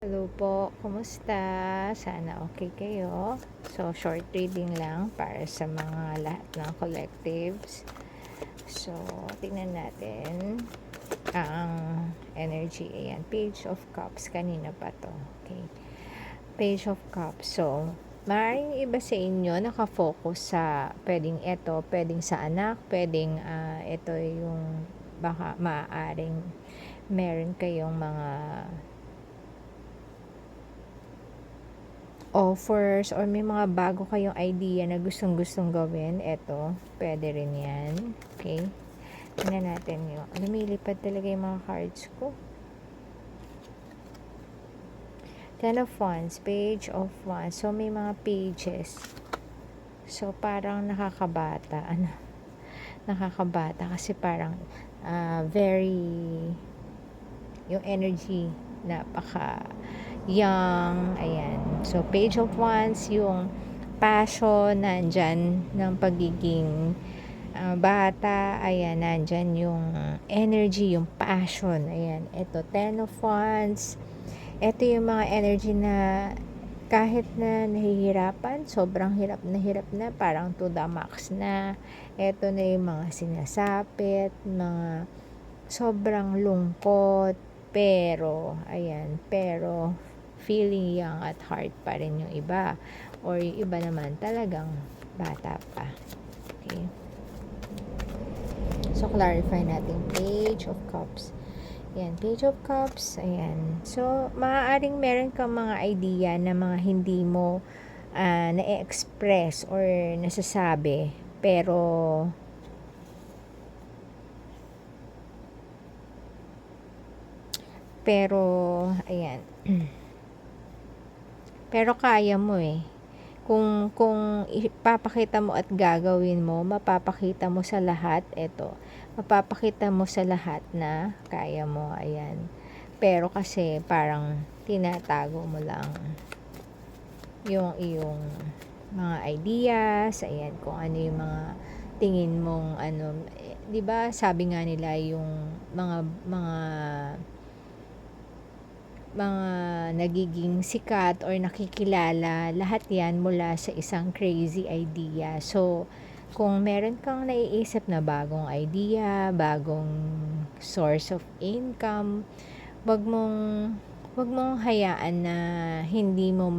Hello po, kumusta? Sana okay kayo. So, short reading lang para sa mga lahat ng collectives. So, tingnan natin ang energy. Ayan, Page of Cups. Kanina pa to. Okay. Page of Cups. So, maaaring iba sa inyo nakafocus sa pwedeng ito, pwedeng sa anak, pwedeng ito yung baka maaaring meron kayong mga offers or may mga bago kayong idea na gustong-gustong gawin, eto, pwede rin yan. Okay? Tingnan natin yung, lumilipad talaga yung mga cards ko. Ten of Wands, Page of Wands. So, may mga pages. So, parang nakakabata. Nakakabata kasi parang very, yung energy, napaka young, ayan. So, Page of Wands, yung passion, nandyan ng pagiging bata, ayan, nandyan yung energy, yung passion, ayan. Ito, Ten of Wands, ito yung mga energy na kahit na nahihirapan, sobrang hirap na, parang to the max na. Ito na yung mga sinasapit, mga sobrang lungkot, pero, ayan, pero, feeling young at heart pa rin yung iba. Or yung iba naman talagang bata pa. Okay. So, clarify natin. Page of Cups. Ayan, Page of Cups. Ayan. So, maaaring meron kang mga idea na mga hindi mo na-express or nasasabi. Pero, ayan. Pero kaya mo eh. Kung ipapakita mo at gagawin mo, mapapakita mo sa lahat, eto, mapapakita mo sa lahat na kaya mo, ayan. Pero kasi parang tinatago mo lang yung iyong mga ideas, ayan, kung ano yung mga tingin mong ano, 'di ba? Sabi nga nila yung mga nagiging sikat or nakikilala, lahat yan mula sa isang crazy idea. So, kung meron kang naiisip na bagong idea, bagong source of income, wag mong hayaan na hindi mo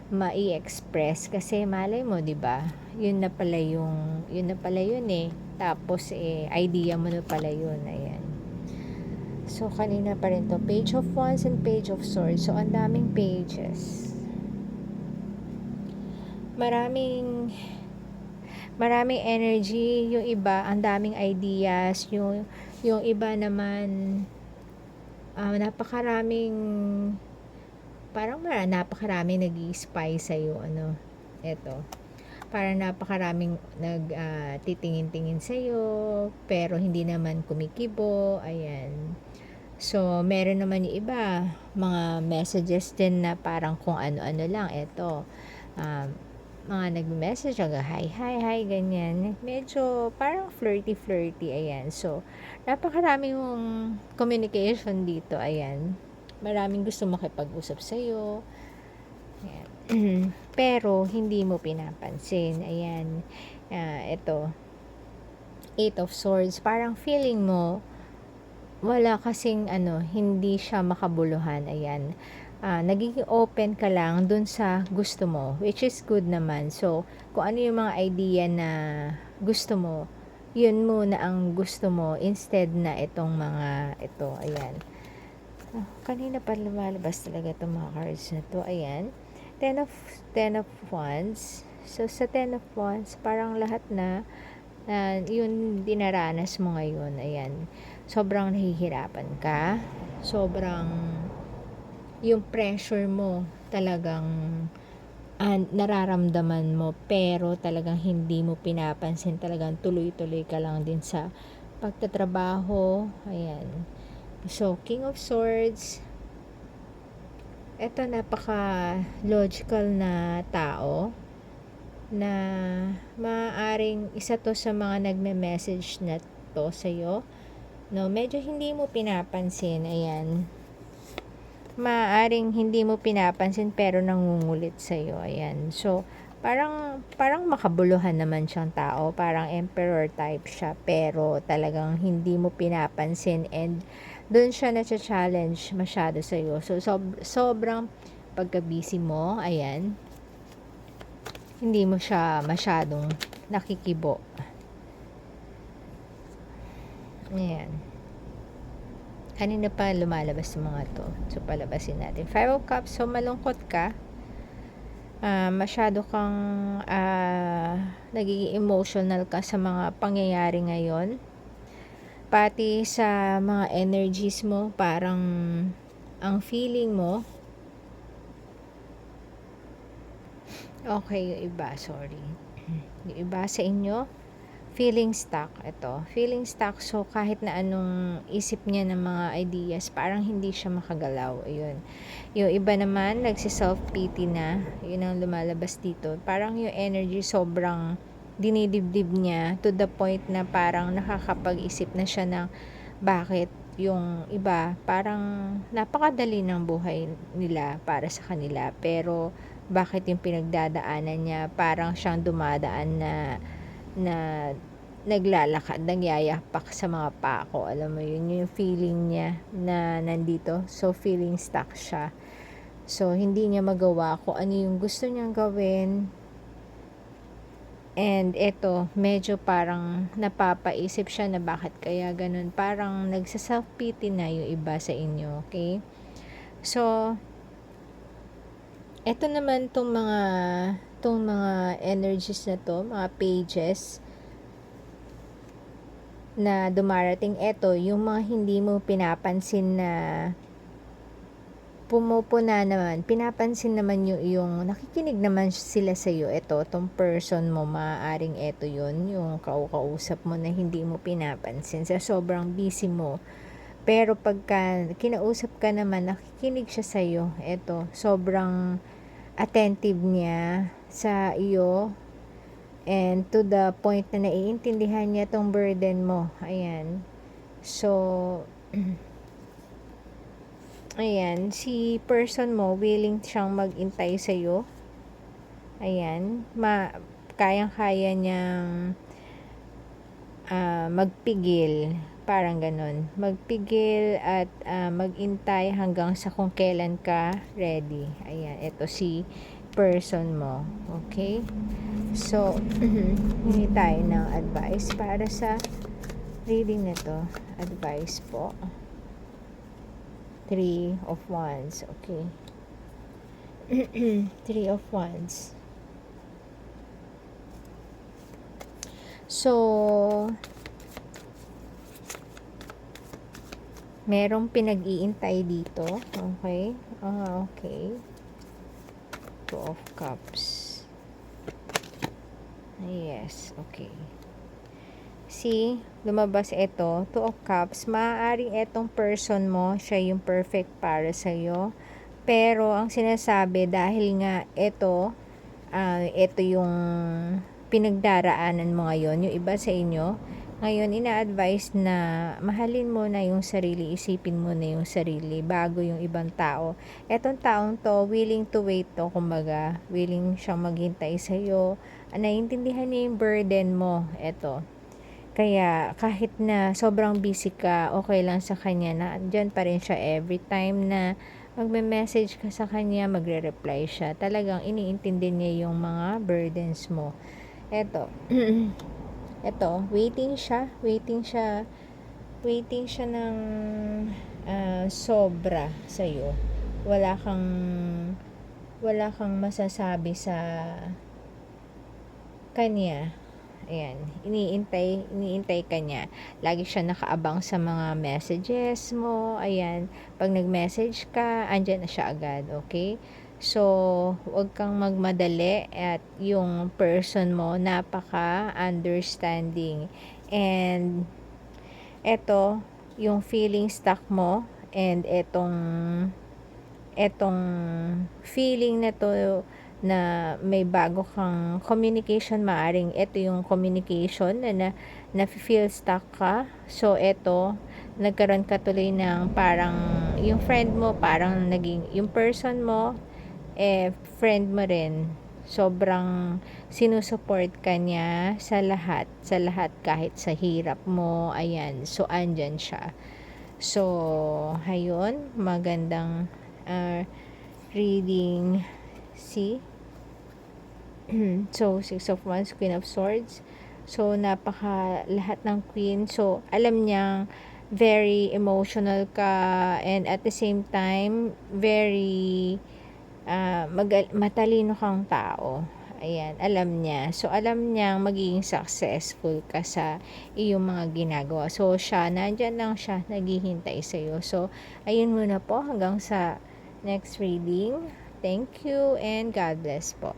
mai-express kasi malay mo, 'di ba? Yun na pala yun eh. Tapos idea mo na pala yun, ayan. So, kanina pa rin to. Page of Wands and Page of Swords. So, ang daming pages. Maraming energy. Yung iba, ang daming ideas. Yung iba naman, napakaraming nag-i-spy sa'yo. Eto. Parang napakaraming titingin-tingin sa'yo, pero hindi naman kumikibo. Ayan. So, meron naman yung iba, mga messages din na parang kung ano-ano lang. Ito, mga nag-message, hi, ganyan. Medyo parang flirty, ayan. So, napakarami yung communication dito, ayan. Maraming gusto makipag-usap sa'yo. Ayan. Pero, hindi mo pinapansin. Ayan. Ito, Eight of Swords. Parang feeling mo, wala kasing hindi siya makabuluhan, ayan. Nagiging open ka lang dun sa gusto mo, which is good naman. So, kung ano yung mga idea na gusto mo, yun muna ang gusto mo instead na itong mga ito, ayan. Kanina pa lumalabas talaga itong mga cards na to, ayan. Ten of Wands. So, sa Ten of Wands, parang lahat na yun dinaranas mo ngayon, ayan. Sobrang nahihirapan ka, sobrang yung pressure mo talagang nararamdaman mo, pero talagang hindi mo pinapansin, talagang tuloy-tuloy ka lang din sa pagtatrabaho, ayan. So, King of Swords, eto, napaka logical na tao na maaaring isa to sa mga nagme-message na to sa'yo, no? Medyo hindi mo pinapansin, ayan. maaaring hindi mo pinapansin pero nangungulit sa'yo. Ayan. So, parang makabuluhan naman siyang tao. Parang emperor type siya. Pero talagang hindi mo pinapansin. And doon siya na-challenge masyado sa'yo. So, sobrang pagka-busy mo. Ayan. Hindi mo siya masyadong nakikibo. Ayan. Kanina pa lumalabas yung mga to. So, palabasin natin. 5 of Cups. So, malungkot ka. Masyado kang nagiging emotional ka sa mga pangyayari ngayon. Pati sa mga energies mo, parang ang feeling mo. Okay, yung iba. Sorry. Yung iba sa inyo, feeling stuck. Ito, feeling stuck. So, kahit na anong isip niya ng mga ideas, parang hindi siya makagalaw. Ayun. Yung iba naman, nagsi-self-pity na. Yun ang lumalabas dito. Parang yung energy sobrang dinidibdib niya to the point na parang nakakapag-isip na siya ng bakit yung iba parang napakadali ng buhay nila para sa kanila. Pero, bakit yung pinagdadaanan niya parang siyang dumadaan na naglalakad, nagyayapak sa mga pako. Alam mo yun, yung feeling niya na nandito. So, feeling stuck siya. So, hindi niya magawa kung ano yung gusto niyang gawin. And eto, medyo parang napapaisip siya na bakit kaya ganun. Parang nagsa-self-pity na yung iba sa inyo, okay? So, eto naman tong mga energies na to, mga pages na dumarating. Eto, yung mga hindi mo pinapansin na pumupuna naman, pinapansin naman yung nakikinig naman sila sa iyo. Ito, tong person mo, maaaring eto yun, yung kausap mo na hindi mo pinapansin sa sobrang busy mo. Pero pagka kinausap ka naman, nakikinig siya sa iyo. Ito, sobrang attentive niya sa iyo. And to the point na naiintindihan niya tong burden mo. Ayan. So, ayan, si person mo, willing siyang mag-intay sa'yo. Ayan, kayang-kaya niyang magpigil. Parang ganun. Magpigil at mag-intay hanggang sa kung kailan ka ready. Ayan, ito si person mo. Okay? So, hindi tayo ng advice para sa reading na to. Advice po. 3 of Wands. Okay. 3 of Wands. So, merong pinag-iintay dito. Okay. Okay. 2 of Cups. Yes. Okay. See, lumabas ito, 2 of Cups. Maaaring etong person mo, siya yung perfect para sa'yo. Pero, ang sinasabi, dahil nga ito yung pinagdaraanan mo ngayon, yung iba sa inyo, ngayon, ina-advise na mahalin mo na yung sarili, isipin mo na yung sarili, bago yung ibang tao. Etong taong to, willing to wait to, kumbaga, willing siyang maghintay sa'yo. Naiintindihan niya yung burden mo, eto. Kaya kahit na sobrang busy ka, okay lang sa kanya na andyan pa rin siya every time na magme-message ka sa kanya, magre-reply siya. Talagang iniintindi niya yung mga burdens mo. Eto. Eto, waiting siya ng sobra sa'yo. Wala kang masasabi sa kanya. Ayan, iniintay ka niya. Lagi siya nakaabang sa mga messages mo. Ayan, pag nag-message ka, andyan na siya agad, okay? So, huwag kang magmadali at yung person mo, napaka-understanding. And, eto, yung feeling stuck mo, and etong feeling na to, na may bago kang communication, maaring ito yung communication na feel stuck ka. So, ito, nagkaroon ka tuloy ng parang yung friend mo parang naging, yung person mo, friend mo rin. Sobrang sinusuport ka niya sa lahat kahit sa hirap mo, ayan. So, andyan siya. So, ayun, magandang reading. See? So, Six of Wands, Queen of Swords. So, lahat ng Queen. So, alam niyang very emotional ka, and at the same time, very matalino kang tao. Ayan, alam niya. So, alam niyang magiging successful ka sa iyong mga ginagawa. So, nandyan lang siya, naghihintay sa'yo. So, ayun muna po, hanggang sa next reading. Thank you and God bless po.